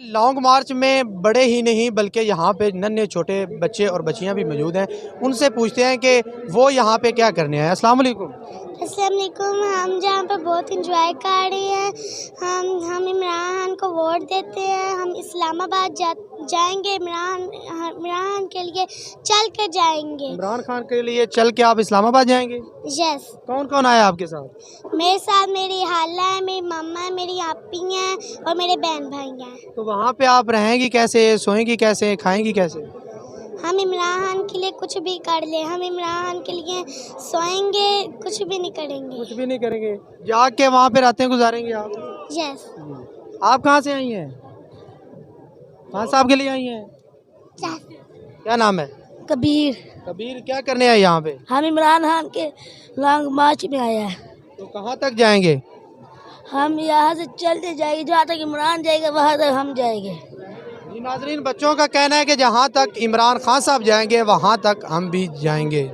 Long मार्च में बड़े ही नहीं बल्कि यहाँ पे नन्हे छोटे बच्चे और बच्चियाँ भी मौजूद हैं। उनसे पूछते हैं कि वो यहाँ पे क्या करने आए हैं। अस्सलाम वालेकुम। अस्सलाम वालेकुम। हम जहाँ पर बहुत इंजॉय कर रहे हैं। हम इमरान खान को वोट देते हैं। हम इस्लामाबाद जाएंगे। इमरान के लिए चल कर जाएंगे। इमरान खान के लिए चल के आप इस्लामाबाद जाएंगे? यस। कौन कौन आया आपके साथ? मेरे साथ मेरी खाला है, मेरी मम्मा है, मेरी आपी हैं और मेरे बहन भाई हैं। तो वहाँ पे आप रहेंगी कैसे, सोएंगी कैसे, खाएंगी कैसे? हम इमरान खान के लिए कुछ भी कर ले। हम इमरान खान के लिए सोएंगे, कुछ भी नहीं करेंगे। कुछ भी नहीं करेंगे, जाग के वहाँ पे रातें गुजारेंगे आप? यस। आप कहाँ से आई हैं? कहाँ साहब के लिए आई हैं? क्या नाम है? कबीर। कबीर, क्या करने आए यहाँ पे? हम इमरान खान के लॉन्ग मार्च में आया है। तो कहाँ तक जाएंगे? हम यहाँ से चलते जाएंगे, जहाँ तक इमरान जाएगा वहाँ तक हम जाएंगे। जी नाज़रीन, बच्चों का कहना है कि जहाँ तक इमरान खान साहब जाएंगे वहाँ तक हम भी जाएंगे।